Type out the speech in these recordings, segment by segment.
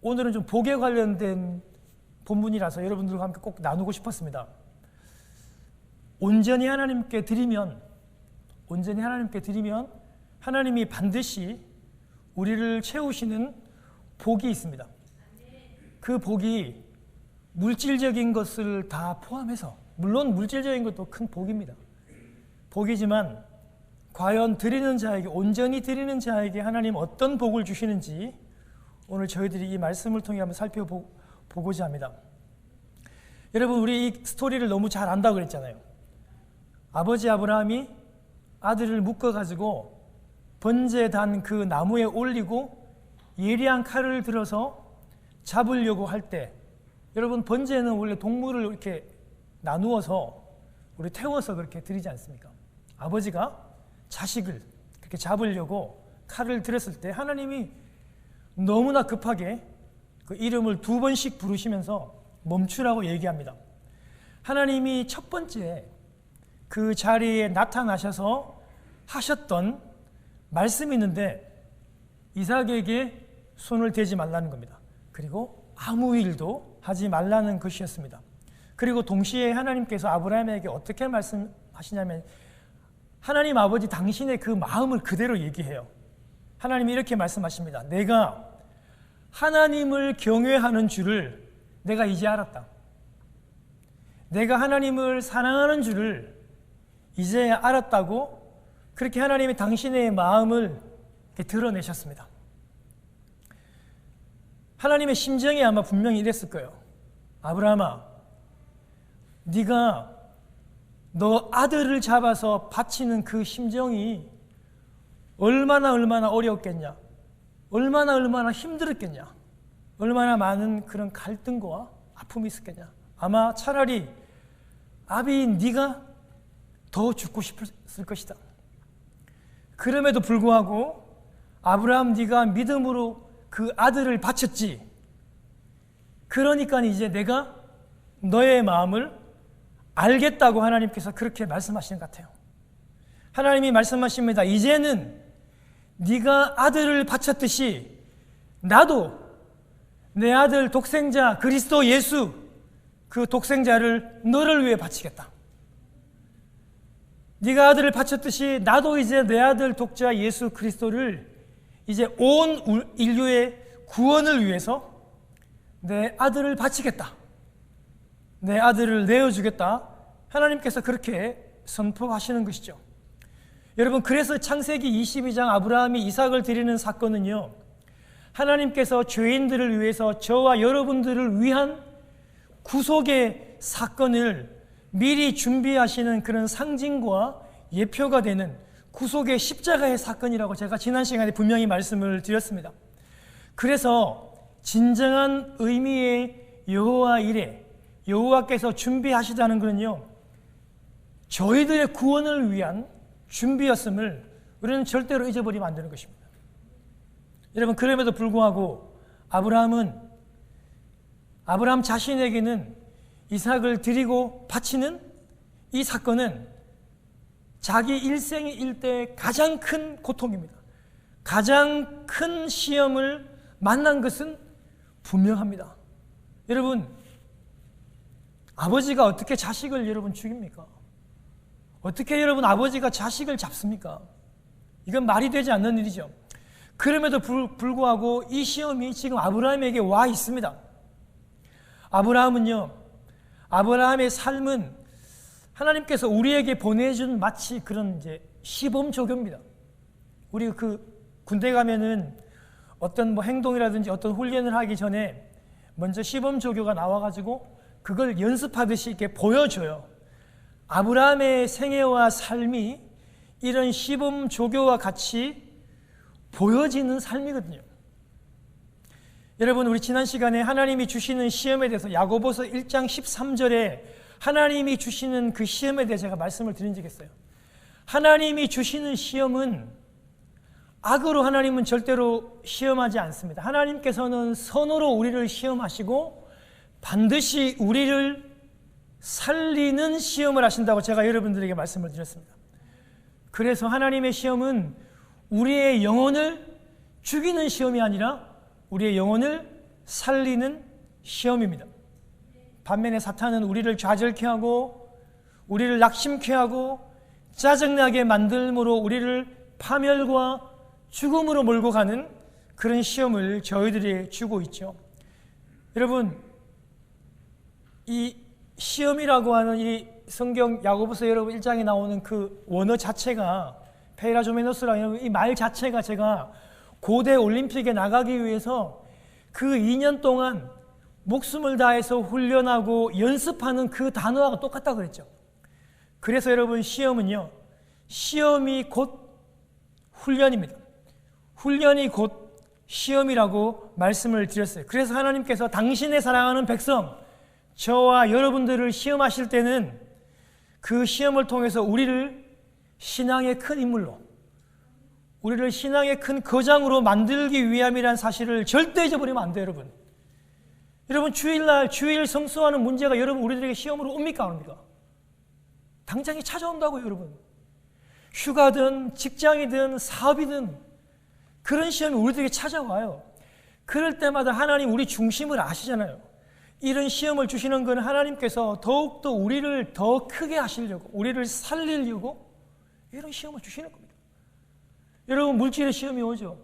오늘은 좀 복에 관련된 본문이라서 여러분들과 함께 꼭 나누고 싶었습니다. 온전히 하나님께 드리면 하나님이 반드시 우리를 채우시는 복이 있습니다. 그 복이 물질적인 것을 다 포함해서, 물론 물질적인 것도 큰 복입니다. 복이지만 과연 드리는 자에게, 온전히 드리는 자에게 하나님 어떤 복을 주시는지 오늘 저희들이 이 말씀을 통해 한번 살펴보고자 합니다. 여러분, 우리 이 스토리를 너무 잘 안다고 그랬잖아요. 아버지 아브라함이 아들을 묶어가지고 번제에 단 그 나무에 올리고 예리한 칼을 들어서 잡으려고 할 때, 여러분, 번제는 원래 동물을 이렇게 나누어서 우리 태워서 그렇게 드리지 않습니까? 아버지가 자식을 그렇게 잡으려고 칼을 들었을 때 하나님이 너무나 급하게 그 이름을 2번씩 부르시면서 멈추라고 얘기합니다. 하나님이 첫 번째 그 자리에 나타나셔서 하셨던 말씀이 있는데, 이삭에게 손을 대지 말라는 겁니다. 그리고 아무 일도 하지 말라는 것이었습니다. 그리고 동시에 하나님께서 아브라함에게 어떻게 말씀하시냐면, 하나님 아버지 당신의 그 마음을 그대로 얘기해요. 하나님이 이렇게 말씀하십니다. 내가 하나님을 경외하는 줄을 내가 이제 알았다. 내가 하나님을 사랑하는 줄을 이제 알았다고, 그렇게 하나님이 당신의 마음을 드러내셨습니다. 하나님의 심정이 아마 분명히 이랬을 거예요. 아브라함아, 네가 너 아들을 잡아서 바치는 그 심정이 얼마나 어려웠겠냐, 얼마나 힘들었겠냐, 얼마나 많은 그런 갈등과 아픔이 있었겠냐. 아마 차라리 아비인 네가 더 죽고 싶었을 것이다. 그럼에도 불구하고 아브라함, 네가 믿음으로 그 아들을 바쳤지. 그러니까 이제 내가 너의 마음을 알겠다고 하나님께서 그렇게 말씀하시는 것 같아요. 하나님이 말씀하십니다. 이제는 네가 아들을 바쳤듯이 나도 내 아들 독생자 그리스도 예수, 그 독생자를 너를 위해 바치겠다. 네가 아들을 바쳤듯이 나도 이제 내 아들 독자 예수 그리스도를 이제 온 인류의 구원을 위해서 내 아들을 바치겠다. 내 아들을 내어주겠다. 하나님께서 그렇게 선포하시는 것이죠. 여러분, 그래서 창세기 22장 아브라함이 이삭을 드리는 사건은요, 하나님께서 죄인들을 위해서 저와 여러분들을 위한 구속의 사건을 미리 준비하시는 그런 상징과 예표가 되는 구속의 십자가의 사건이라고 제가 지난 시간에 분명히 말씀을 드렸습니다. 그래서 진정한 의미의 여호와 이레, 여호와께서 준비하시다는 것은요, 저희들의 구원을 위한 준비였음을 우리는 절대로 잊어버리면 안 되는 것입니다. 여러분, 그럼에도 불구하고 아브라함 자신에게는 이삭을 드리고 바치는 이 사건은 자기 일생의 일대의 가장 큰 고통입니다. 가장 큰 시험을 만난 것은 분명합니다. 여러분, 아버지가 어떻게 자식을 여러분 죽입니까? 어떻게 여러분 아버지가 자식을 잡습니까? 이건 말이 되지 않는 일이죠. 그럼에도 불구하고 이 시험이 지금 아브라함에게 와 있습니다. 아브라함의 삶은 하나님께서 우리에게 보내준 마치 그런 이제 시범조교입니다. 우리 그 군대 가면은 어떤 뭐 행동이라든지 어떤 훈련을 하기 전에 먼저 시범조교가 나와가지고 그걸 연습하듯이 이렇게 보여줘요. 아브라함의 생애와 삶이 이런 시범조교와 같이 보여지는 삶이거든요. 여러분, 우리 지난 시간에 하나님이 주시는 시험에 대해서 야고보서 1장 13절에 하나님이 주시는 그 시험에 대해 제가 말씀을 드린 적이 있어요. 하나님이 주시는 시험은 악으로 하나님은 절대로 시험하지 않습니다. 하나님께서는 선으로 우리를 시험하시고 반드시 우리를 살리는 시험을 하신다고 제가 여러분들에게 말씀을 드렸습니다. 그래서 하나님의 시험은 우리의 영혼을 죽이는 시험이 아니라 우리의 영혼을 살리는 시험입니다. 반면에 사탄은 우리를 좌절케 하고 우리를 낙심케 하고 짜증나게 만들므로 우리를 파멸과 죽음으로 몰고 가는 그런 시험을 저희들이 주고 있죠. 여러분, 이 시험이라고 하는 이 성경 야고보서 여러분 1장에 나오는 그 원어 자체가 페이라조메노스라는 이 말 자체가 제가 고대 올림픽에 나가기 위해서 그 2년 동안 목숨을 다해서 훈련하고 연습하는 그 단어와 똑같다고 그랬죠. 그래서 여러분 시험은요, 시험이 곧 훈련입니다. 훈련이 곧 시험이라고 말씀을 드렸어요. 그래서 하나님께서 당신의 사랑하는 백성, 저와 여러분들을 시험하실 때는 그 시험을 통해서 우리를 신앙의 큰 인물로, 우리를 신앙의 큰 거장으로 만들기 위함이라는 사실을 절대 잊어버리면 안 돼요, 여러분. 여러분, 주일날 주일 성수하는 문제가 여러분 우리들에게 시험으로 옵니까, 안 옵니까? 당장에 찾아온다고요, 여러분. 휴가든 직장이든 사업이든 그런 시험이 우리들에게 찾아와요. 그럴 때마다 하나님 우리 중심을 아시잖아요. 이런 시험을 주시는 건 하나님께서 더욱더 우리를 더 크게 하시려고, 우리를 살리려고 이런 시험을 주시는 겁니다. 여러분, 물질의 시험이 오죠.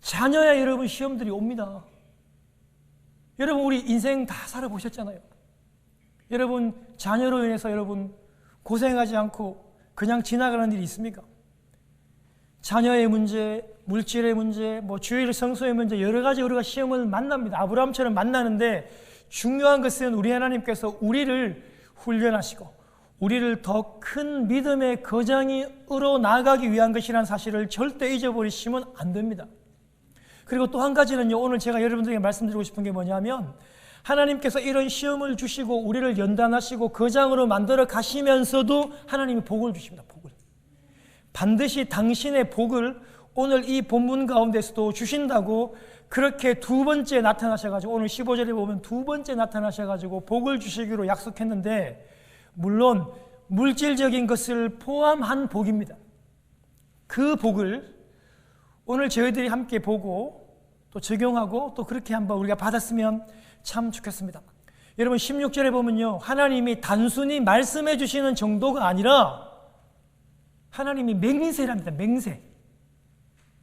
자녀야 여러분 시험들이 옵니다. 여러분, 우리 인생 다 살아보셨잖아요. 여러분, 자녀로 인해서 여러분 고생하지 않고 그냥 지나가는 일이 있습니까? 자녀의 문제, 물질의 문제, 주일 성소의 문제, 여러 가지 우리가 시험을 만납니다. 아브라함처럼 만나는데 중요한 것은 우리 하나님께서 우리를 훈련하시고 우리를 더 큰 믿음의 거장으로 나아가기 위한 것이라는 사실을 절대 잊어버리시면 안 됩니다. 그리고 또 한 가지는요, 오늘 제가 여러분들에게 말씀드리고 싶은 게 뭐냐면 하나님께서 이런 시험을 주시고 우리를 연단하시고 거장으로 만들어 가시면서도 하나님이 복을 주십니다. 복을. 반드시 당신의 복을 오늘 이 본문 가운데서도 주신다고 그렇게 두 번째 나타나셔가지고 오늘 15절에 보면 두 번째 나타나셔가지고 복을 주시기로 약속했는데 물론 물질적인 것을 포함한 복입니다. 그 복을 오늘 저희들이 함께 보고 또 적용하고 또 그렇게 한번 우리가 받았으면 참 좋겠습니다. 여러분 16절에 보면요, 하나님이 단순히 말씀해 주시는 정도가 아니라 하나님이 맹세랍니다. 맹세.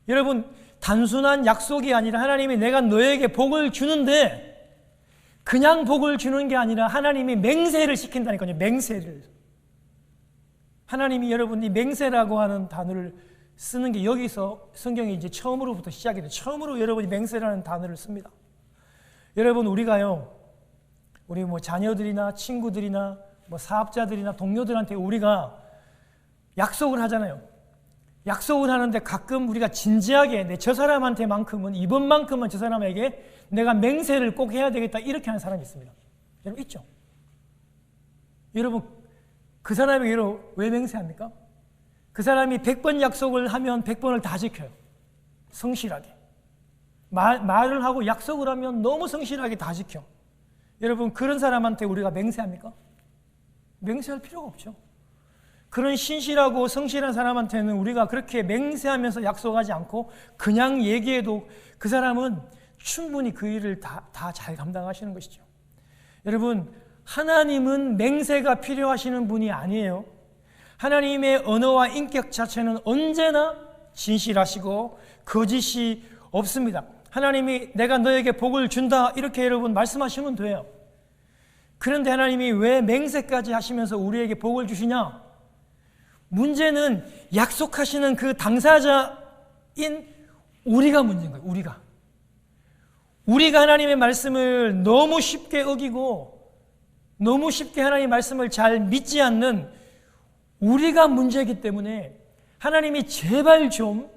여러분, 단순한 약속이 아니라 하나님이 내가 너에게 복을 주는데 그냥 복을 주는 게 아니라 하나님이 맹세를 시킨다니까요. 맹세를. 하나님이 여러분 이 맹세라고 하는 단어를 쓰는 게 여기서 성경이 이제 처음으로부터 시작이 돼요. 처음으로 여러분이 맹세라는 단어를 씁니다. 여러분, 우리가요, 우리 자녀들이나 친구들이나 사업자들이나 동료들한테 우리가 약속을 하잖아요. 약속을 하는데 가끔 우리가 진지하게 저 사람한테만큼은 이번만큼은 저 사람에게 내가 맹세를 꼭 해야 되겠다 이렇게 하는 사람이 있습니다. 여러분 있죠? 여러분 그 사람에게 왜 맹세합니까? 그 사람이 100번 약속을 하면 100번을 다 지켜요. 성실하게. 말을 하고 약속을 하면 너무 성실하게 다 지켜. 여러분 그런 사람한테 우리가 맹세합니까? 맹세할 필요가 없죠. 그런 신실하고 성실한 사람한테는 우리가 그렇게 맹세하면서 약속하지 않고 그냥 얘기해도 그 사람은 충분히 그 일을 다 잘 감당하시는 것이죠. 여러분, 하나님은 맹세가 필요하시는 분이 아니에요. 하나님의 언어와 인격 자체는 언제나 진실하시고 거짓이 없습니다. 하나님이 내가 너에게 복을 준다 이렇게 여러분 말씀하시면 돼요. 그런데 하나님이 왜 맹세까지 하시면서 우리에게 복을 주시냐? 문제는 약속하시는 그 당사자인 우리가 문제인 거예요. 우리가 하나님의 말씀을 너무 쉽게 어기고 너무 쉽게 하나님의 말씀을 잘 믿지 않는 우리가 문제이기 때문에 하나님이 제발 좀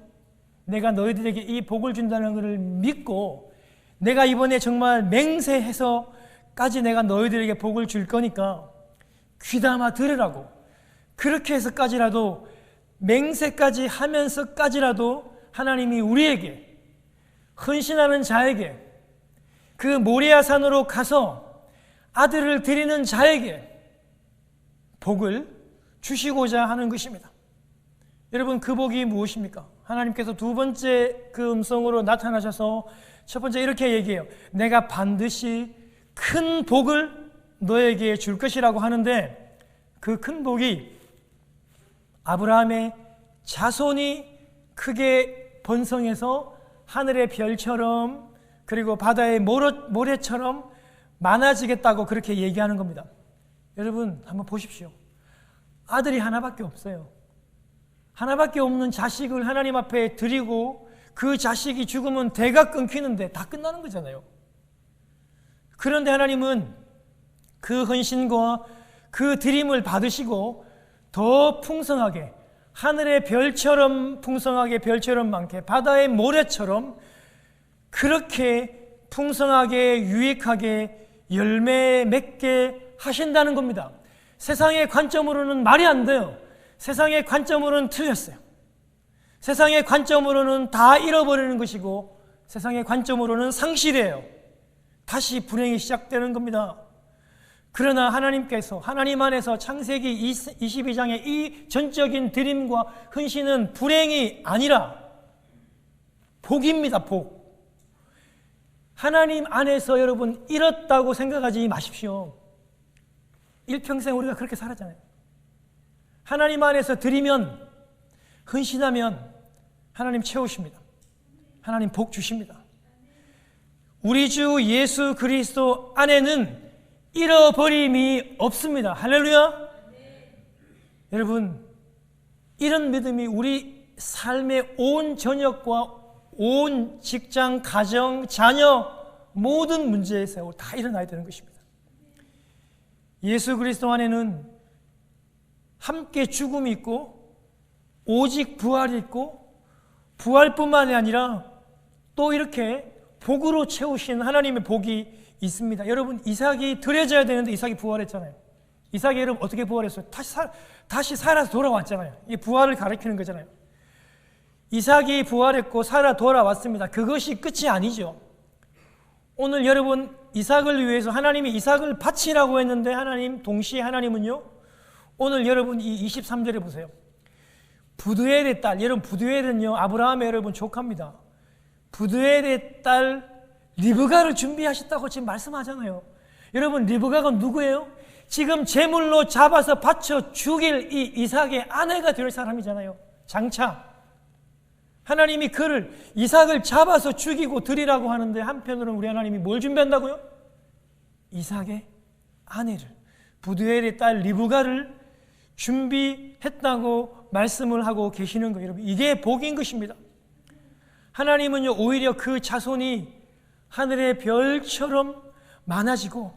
내가 너희들에게 이 복을 준다는 것을 믿고 내가 이번에 정말 맹세해서까지 내가 너희들에게 복을 줄 거니까 귀담아 들으라고, 그렇게 해서까지라도 맹세까지 하면서까지라도 하나님이 우리에게, 헌신하는 자에게, 그 모리아 산으로 가서 아들을 드리는 자에게 복을 주시고자 하는 것입니다. 여러분, 그 복이 무엇입니까? 하나님께서 두 번째 그 음성으로 나타나셔서 첫 번째 이렇게 얘기해요. 내가 반드시 큰 복을 너에게 줄 것이라고 하는데, 그 큰 복이 아브라함의 자손이 크게 번성해서 하늘의 별처럼 그리고 바다의 모래처럼 많아지겠다고 그렇게 얘기하는 겁니다. 여러분, 한번 보십시오. 아들이 하나밖에 없어요. 하나밖에 없는 자식을 하나님 앞에 드리고 그 자식이 죽으면 대가 끊기는데 다 끝나는 거잖아요. 그런데 하나님은 그 헌신과 그 드림을 받으시고 더 풍성하게, 하늘의 별처럼 풍성하게, 별처럼 많게, 바다의 모래처럼 그렇게 풍성하게 유익하게 열매 맺게 하신다는 겁니다. 세상의 관점으로는 말이 안 돼요. 세상의 관점으로는 틀렸어요. 세상의 관점으로는 다 잃어버리는 것이고 세상의 관점으로는 상실이에요. 다시 불행이 시작되는 겁니다. 그러나 하나님께서, 하나님 안에서 창세기 22장의 이 전적인 드림과 헌신은 불행이 아니라 복입니다. 복. 하나님 안에서 여러분 잃었다고 생각하지 마십시오. 일평생 우리가 그렇게 살았잖아요. 하나님 안에서 드리면, 헌신하면 하나님 채우십니다. 하나님 복 주십니다. 우리 주 예수 그리스도 안에는 잃어버림이 없습니다. 할렐루야. 여러분, 이런 믿음이 우리 삶의 온 전역과 온 직장, 가정, 자녀 모든 문제에서 다 일어나야 되는 것입니다. 예수 그리스도 안에는 함께 죽음이 있고 오직 부활이 있고, 부활뿐만이 아니라 또 이렇게 복으로 채우신 하나님의 복이 있습니다. 여러분, 이삭이 드려져야 되는데 이삭이 부활했잖아요. 이삭이 여러분 어떻게 부활했어요? 다시 살아서 돌아왔잖아요. 이게 부활을 가리키는 거잖아요. 이삭이 부활했고 살아 돌아왔습니다. 그것이 끝이 아니죠. 오늘 여러분, 이삭을 위해서 하나님이 이삭을 바치라고 했는데 동시에 하나님은요, 오늘 여러분 이 23절에 보세요. 부두엘의 딸, 여러분 부두엘은요 아브라함의 여러분 조카입니다. 부두엘의 딸 리브가를 준비하셨다고 지금 말씀하잖아요. 여러분, 리브가가 누구예요? 지금 제물로 잡아서 바쳐 죽일 이 이삭의 아내가 될 사람이잖아요. 장차 하나님이 그를, 이삭을 잡아서 죽이고 드리라고 하는데 한편으로는 우리 하나님이 뭘 준비한다고요? 이삭의 아내를, 부두엘의 딸 리브가를 준비했다고 말씀을 하고 계시는 거예요. 여러분, 이게 복인 것입니다. 하나님은요 오히려 그 자손이 하늘의 별처럼 많아지고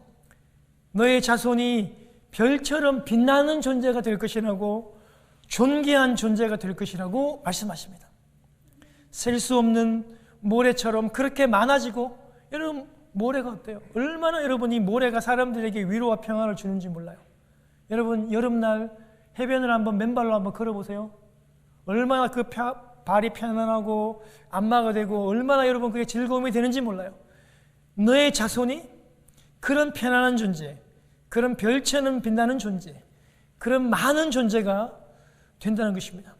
너의 자손이 별처럼 빛나는 존재가 될 것이라고, 존귀한 존재가 될 것이라고 말씀하십니다. 셀 수 없는 모래처럼 그렇게 많아지고, 여러분 모래가 어때요? 얼마나 여러분이 모래가 사람들에게 위로와 평안을 주는지 몰라요. 여러분, 여름날 해변을 한번 맨발로 한번 걸어보세요. 얼마나 그 발이 편안하고 안마가 되고 얼마나 여러분 그게 즐거움이 되는지 몰라요. 너의 자손이 그런 편안한 존재, 그런 별처럼 빛나는 존재, 그런 많은 존재가 된다는 것입니다.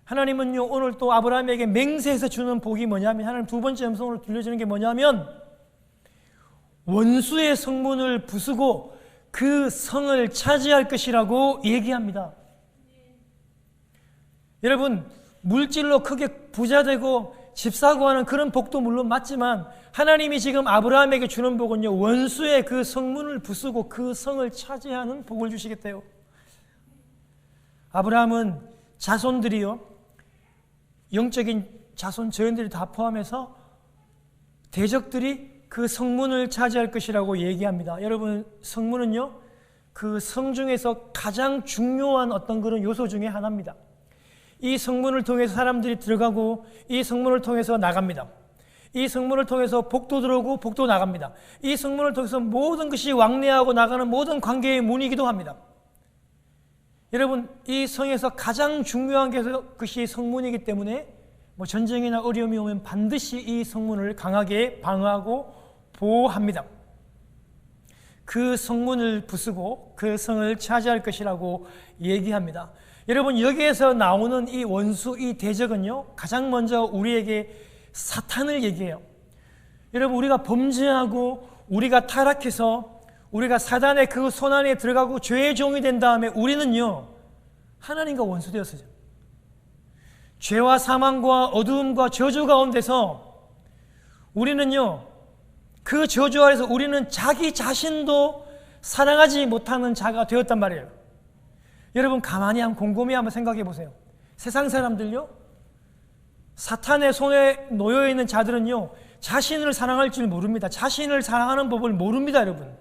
하나님은요 오늘 또 아브라함에게 맹세해서 주는 복이 뭐냐면, 하나님 두 번째 음성으로 들려주는 게 뭐냐면 원수의 성문을 부수고 그 성을 차지할 것이라고 얘기합니다. 여러분, 물질로 크게 부자되고 집 사고 하는 그런 복도 물론 맞지만 하나님이 지금 아브라함에게 주는 복은요 원수의 그 성문을 부수고 그 성을 차지하는 복을 주시겠대요. 아브라함은 자손들이요, 영적인 자손 저인들이 다 포함해서 대적들이 그 성문을 차지할 것이라고 얘기합니다. 여러분, 성문은요 그 성 중에서 가장 중요한 어떤 그런 요소 중에 하나입니다. 이 성문을 통해서 사람들이 들어가고 이 성문을 통해서 나갑니다. 이 성문을 통해서 복도 들어오고 복도 나갑니다. 이 성문을 통해서 모든 것이 왕래하고 나가는 모든 관계의 문이기도 합니다. 여러분, 이 성에서 가장 중요한 것이 성문이기 때문에 전쟁이나 어려움이 오면 반드시 이 성문을 강하게 방어하고 보호합니다. 그 성문을 부수고 그 성을 차지할 것이라고 얘기합니다. 여러분, 여기에서 나오는 이 원수, 이 대적은요, 가장 먼저 우리에게 사탄을 얘기해요. 여러분, 우리가 범죄하고 우리가 타락해서 우리가 사단의 그 손 안에 들어가고 죄의 종이 된 다음에 우리는요, 하나님과 원수되었어요. 죄와 사망과 어두움과 저주 가운데서 우리는요, 그 저주 아래서 우리는 자기 자신도 사랑하지 못하는 자가 되었단 말이에요. 여러분, 가만히 곰곰이 한번 생각해 보세요. 세상 사람들요, 사탄의 손에 놓여 있는 자들은요, 자신을 사랑할 줄 모릅니다. 자신을 사랑하는 법을 모릅니다, 여러분.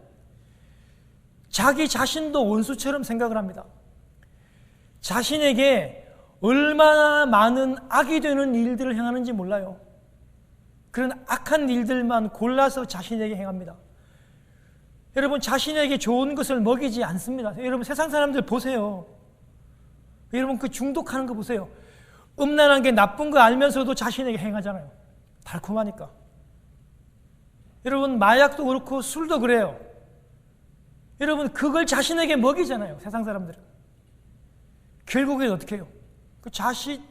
자기 자신도 원수처럼 생각을 합니다. 자신에게 얼마나 많은 악이 되는 일들을 행하는지 몰라요. 그런 악한 일들만 골라서 자신에게 행합니다. 여러분, 자신에게 좋은 것을 먹이지 않습니다. 여러분, 세상 사람들 보세요. 여러분, 그 중독하는 거 보세요. 음란한 게 나쁜 거 알면서도 자신에게 행하잖아요. 달콤하니까. 여러분, 마약도 그렇고 술도 그래요. 여러분, 그걸 자신에게 먹이잖아요. 세상 사람들은. 결국엔 어떻게 해요?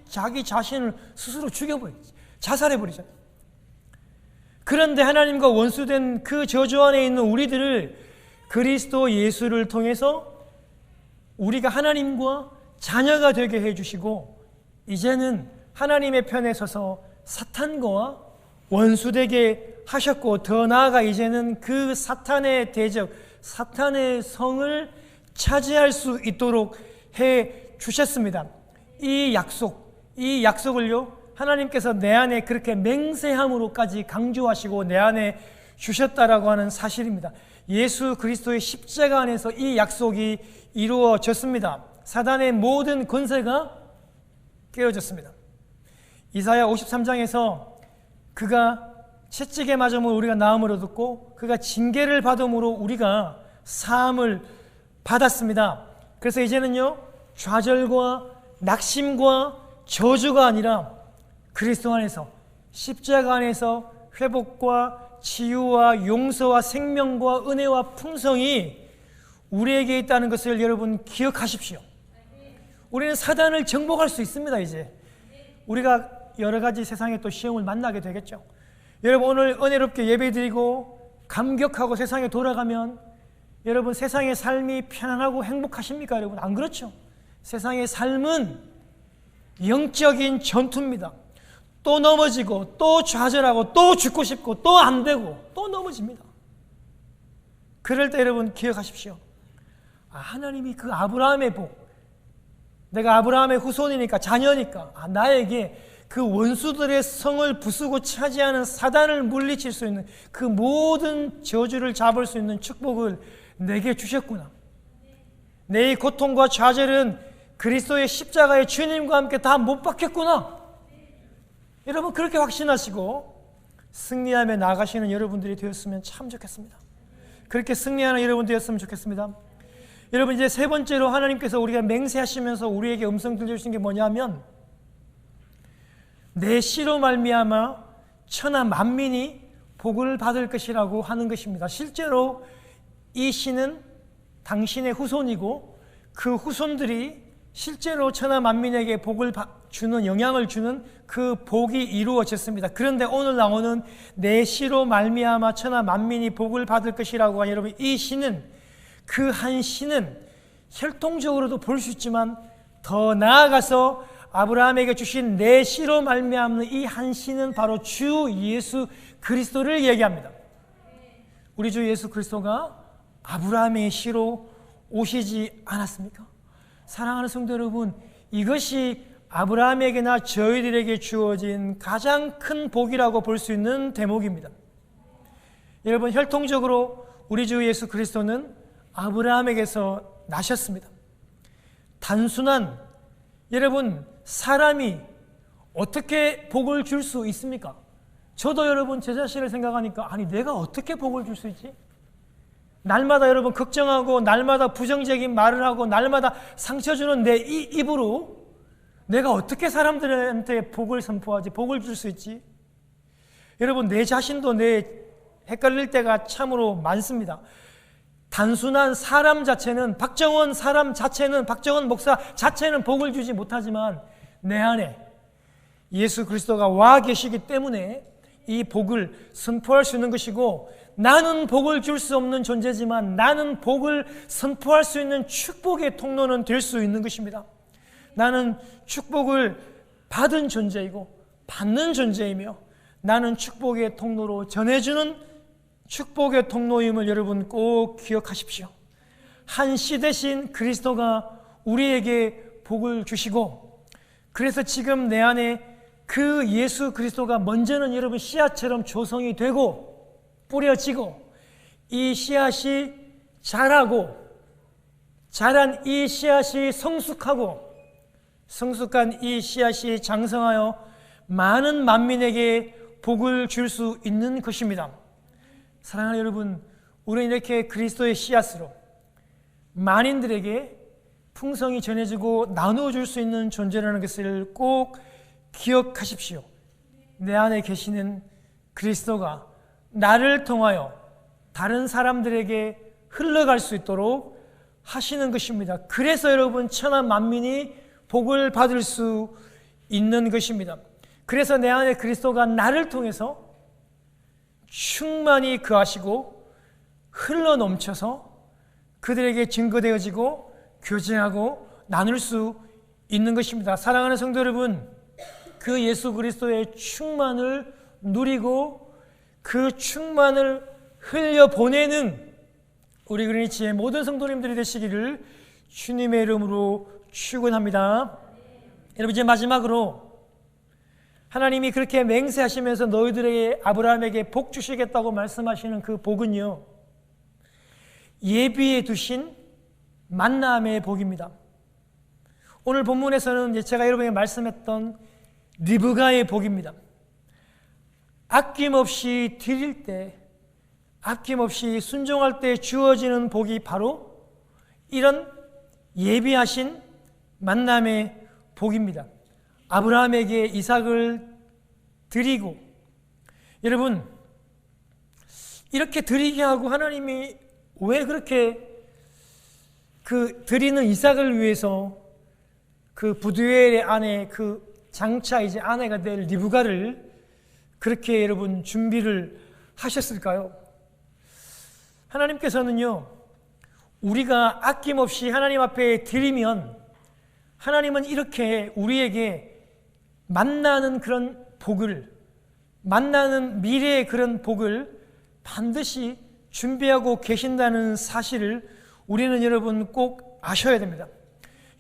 자기 자신을 스스로 죽여버리지. 자살해버리잖아요. 그런데 하나님과 원수된 그 저주 안에 있는 우리들을 그리스도 예수를 통해서 우리가 하나님과 자녀가 되게 해주시고, 이제는 하나님의 편에 서서 사탄과 원수되게 하셨고, 더 나아가 이제는 그 사탄의 대적, 사탄의 성을 차지할 수 있도록 해 주셨습니다. 이 약속을요, 하나님께서 내 안에 그렇게 맹세함으로까지 강조하시고 내 안에 주셨다라고 하는 사실입니다. 예수 그리스도의 십자가 안에서 이 약속이 이루어졌습니다. 사단의 모든 권세가 깨어졌습니다. 이사야 53장에서 그가 채찍에 맞음으로 우리가 나음을 얻었고 그가 징계를 받음으로 우리가 사함을 받았습니다. 그래서 이제는요, 좌절과 낙심과 저주가 아니라 그리스도 안에서, 십자가 안에서 회복과 치유와 용서와 생명과 은혜와 풍성이 우리에게 있다는 것을 여러분 기억하십시오. 우리는 사단을 정복할 수 있습니다. 이제 우리가 여러 가지 세상의 또 시험을 만나게 되겠죠. 여러분, 오늘 은혜롭게 예배드리고 감격하고 세상에 돌아가면 여러분, 세상의 삶이 편안하고 행복하십니까? 여러분, 안 그렇죠? 세상의 삶은 영적인 전투입니다. 또 넘어지고 또 좌절하고 또 죽고 싶고 또 안 되고 또 넘어집니다. 그럴 때 여러분 기억하십시오. 하나님이 그 아브라함의 복, 내가 아브라함의 후손이니까, 자녀니까 나에게 그 원수들의 성을 부수고 차지하는 사단을 물리칠 수 있는 그 모든 저주를 잡을 수 있는 축복을 내게 주셨구나. 내 고통과 좌절은 그리스도의 십자가의 주님과 함께 다 못 박혔구나. 여러분, 그렇게 확신하시고 승리하며 나가시는 여러분들이 되었으면 참 좋겠습니다. 그렇게 승리하는 여러분 되었으면 좋겠습니다. 여러분, 이제 세 번째로 하나님께서 우리가 맹세하시면서 우리에게 음성 들려주신 게 뭐냐면, 내 씨로 말미암아 천하 만민이 복을 받을 것이라고 하는 것입니다. 실제로 이 씨는 당신의 후손이고 그 후손들이 실제로 천하 만민에게 복을 주는, 영향을 주는 그 복이 이루어졌습니다. 그런데 오늘 나오는 내 씨로 말미암아 천하 만민이 복을 받을 것이라고 하는, 여러분, 이 씨는, 그 한 씨는 혈통적으로도 볼 수 있지만 더 나아가서 아브라함에게 주신 내 씨로 말미암는 이 한 씨는 바로 주 예수 그리스도를 얘기합니다. 우리 주 예수 그리스도가 아브라함의 씨로 오시지 않았습니까? 사랑하는 성도 여러분, 이것이 아브라함에게나 저희들에게 주어진 가장 큰 복이라고 볼 수 있는 대목입니다. 여러분, 혈통적으로 우리 주 예수 그리스도는 아브라함에게서 나셨습니다. 단순한, 여러분, 사람이 어떻게 복을 줄 수 있습니까? 저도 여러분 제 자신을 생각하니까, 아니 내가 어떻게 복을 줄 수 있지? 날마다 여러분 걱정하고, 날마다 부정적인 말을 하고, 날마다 상처 주는 내 이 입으로 내가 어떻게 사람들한테 복을 선포하지, 복을 줄 수 있지? 여러분, 내 자신도 내 헷갈릴 때가 참으로 많습니다. 단순한 사람 자체는, 박정원 사람 자체는, 박정원 목사 자체는 복을 주지 못하지만 내 안에 예수 그리스도가 와 계시기 때문에 이 복을 선포할 수 있는 것이고, 나는 복을 줄 수 없는 존재지만 나는 복을 선포할 수 있는 축복의 통로는 될 수 있는 것입니다. 나는 축복을 받은 존재이고 받는 존재이며 나는 축복의 통로로 전해주는 축복의 통로임을 여러분 꼭 기억하십시오. 한 씨 되신 그리스도가 우리에게 복을 주시고, 그래서 지금 내 안에 그 예수 그리스도가 먼저는 여러분 씨앗처럼 조성이 되고 뿌려지고, 이 씨앗이 자라고, 자란 이 씨앗이 성숙하고, 성숙한 이 씨앗이 장성하여 많은 만민에게 복을 줄 수 있는 것입니다. 사랑하는 여러분, 우리는 이렇게 그리스도의 씨앗으로 만인들에게 풍성이 전해지고 나누어줄 수 있는 존재라는 것을 꼭 기억하십시오. 내 안에 계시는 그리스도가 나를 통하여 다른 사람들에게 흘러갈 수 있도록 하시는 것입니다. 그래서 여러분 천하 만민이 복을 받을 수 있는 것입니다. 그래서 내 안에 그리스도가 나를 통해서 충만히 거하시고 흘러 넘쳐서 그들에게 증거되어지고 교제하고 나눌 수 있는 것입니다. 사랑하는 성도 여러분, 그 예수 그리스도의 충만을 누리고 그 충만을 흘려보내는 우리 그리니치의 모든 성도님들이 되시기를 주님의 이름으로 축원합니다. 여러분, 이제 마지막으로 하나님이 그렇게 맹세하시면서 너희들에게 아브라함에게 복 주시겠다고 말씀하시는 그 복은요, 예비해 두신 만남의 복입니다. 오늘 본문에서는 제가 여러분에게 말씀했던 리브가의 복입니다. 아낌없이 드릴 때, 아낌없이 순종할 때 주어지는 복이 바로 이런 예비하신 만남의 복입니다. 아브라함에게 이삭을 드리고, 여러분 이렇게 드리게 하고 하나님이 왜 그렇게 그 드리는 이삭을 위해서 그 부두엘의 아내, 그 장차 이제 아내가 될 리브가를 그렇게 여러분 준비를 하셨을까요? 하나님께서는요, 우리가 아낌없이 하나님 앞에 드리면 하나님은 이렇게 우리에게 만나는 그런 복을, 만나는 미래의 그런 복을 반드시 준비하고 계신다는 사실을 우리는 여러분 꼭 아셔야 됩니다.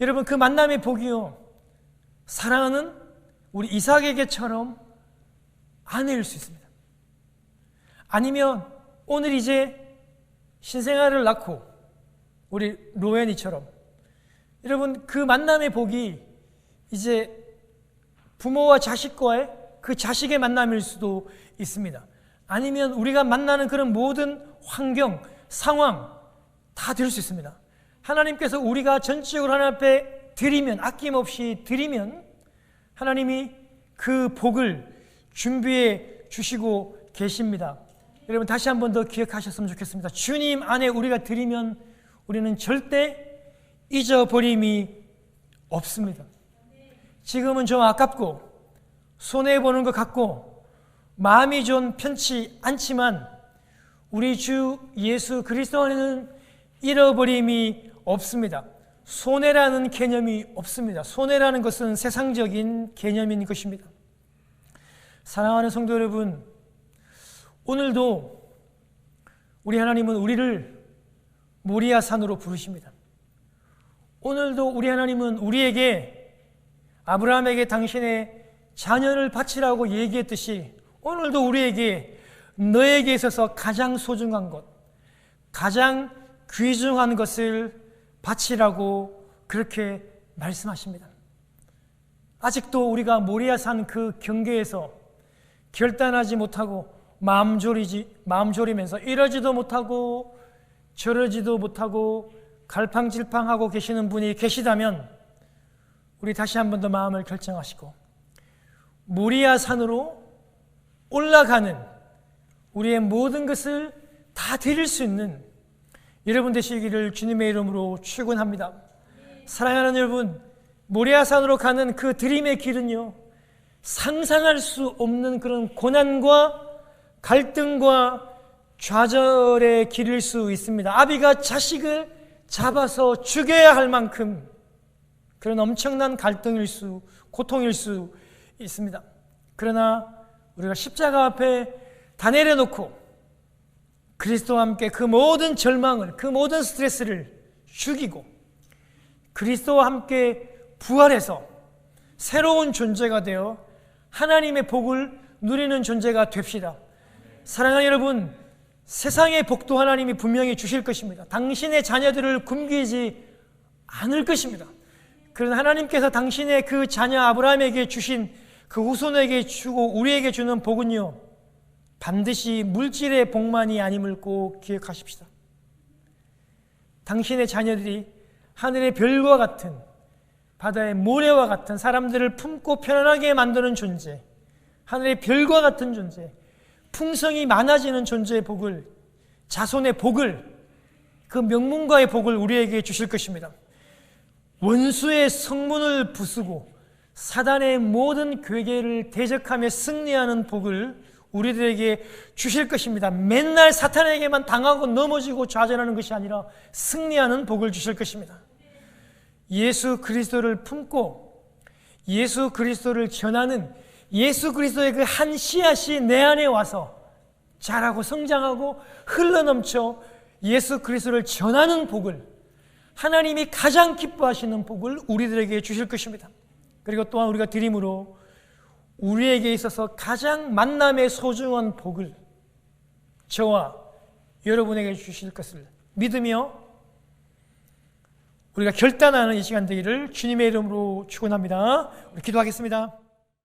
여러분, 그 만남의 복이요, 사랑하는 우리 이삭에게처럼 아내일 수 있습니다. 아니면 오늘 이제 신생아를 낳고 우리 로엔이처럼 여러분 그 만남의 복이 이제 부모와 자식과의 그 자식의 만남일 수도 있습니다. 아니면 우리가 만나는 그런 모든 환경, 상황 다 될 수 있습니다. 하나님께서 우리가 전적으로 하나님 앞에 드리면, 아낌없이 드리면 하나님이 그 복을 준비해 주시고 계십니다. 여러분 다시 한 번 더 기억하셨으면 좋겠습니다. 주님 안에 우리가 드리면 우리는 절대 잊어버림이 없습니다. 지금은 좀 아깝고 손해보는 것 같고 마음이 좀 편치 않지만 우리 주 예수 그리스도 안에는 잃어버림이 없습니다. 손해라는 개념이 없습니다. 손해라는 것은 세상적인 개념인 것입니다. 사랑하는 성도 여러분, 오늘도 우리 하나님은 우리를 모리아 산으로 부르십니다. 오늘도 우리 하나님은 우리에게 아브라함에게 당신의 자녀를 바치라고 얘기했듯이 오늘도 우리에게 너에게 있어서 가장 소중한 것, 가장 귀중한 것을 바치라고 그렇게 말씀하십니다. 아직도 우리가 모리아산 그 경계에서 결단하지 못하고 마음 졸이면서 이러지도 못하고 저러지도 못하고 갈팡질팡하고 계시는 분이 계시다면 우리 다시 한 번 더 마음을 결정하시고 모리아산으로 올라가는 우리의 모든 것을 다 드릴 수 있는 여러분 되시기를 주님의 이름으로 축원합니다. 사랑하는 여러분, 모리아산으로 가는 그 드림의 길은요, 상상할 수 없는 그런 고난과 갈등과 좌절의 길일 수 있습니다. 아비가 자식을 잡아서 죽여야 할 만큼 그런 엄청난 고통일 수 있습니다. 그러나 우리가 십자가 앞에 다 내려놓고 그리스도와 함께 그 모든 절망을, 그 모든 스트레스를 죽이고 그리스도와 함께 부활해서 새로운 존재가 되어 하나님의 복을 누리는 존재가 됩시다. 사랑하는 여러분, 세상의 복도 하나님이 분명히 주실 것입니다. 당신의 자녀들을 굶기지 않을 것입니다. 그러나 하나님께서 당신의 그 자녀 아브라함에게 주신 그 후손에게 주고 우리에게 주는 복은요, 반드시 물질의 복만이 아님을 꼭 기억하십시다. 당신의 자녀들이 하늘의 별과 같은, 바다의 모래와 같은 사람들을 품고 편안하게 만드는 존재, 하늘의 별과 같은 존재, 풍성이 많아지는 존재의 복을, 자손의 복을, 그 명문과의 복을 우리에게 주실 것입니다. 원수의 성문을 부수고 사단의 모든 괴계를 대적하며 승리하는 복을 우리들에게 주실 것입니다. 맨날 사탄에게만 당하고 넘어지고 좌절하는 것이 아니라 승리하는 복을 주실 것입니다. 예수 그리스도를 품고 예수 그리스도를 전하는, 예수 그리스도의 그 한 씨앗이 내 안에 와서 자라고 성장하고 흘러넘쳐 예수 그리스도를 전하는 복을, 하나님이 가장 기뻐하시는 복을 우리들에게 주실 것입니다. 그리고 또한 우리가 드림으로 우리에게 있어서 가장 만남의 소중한 복을 저와 여러분에게 주실 것을 믿으며 우리가 결단하는 이 시간 되기를 주님의 이름으로 축원합니다. 우리 기도하겠습니다.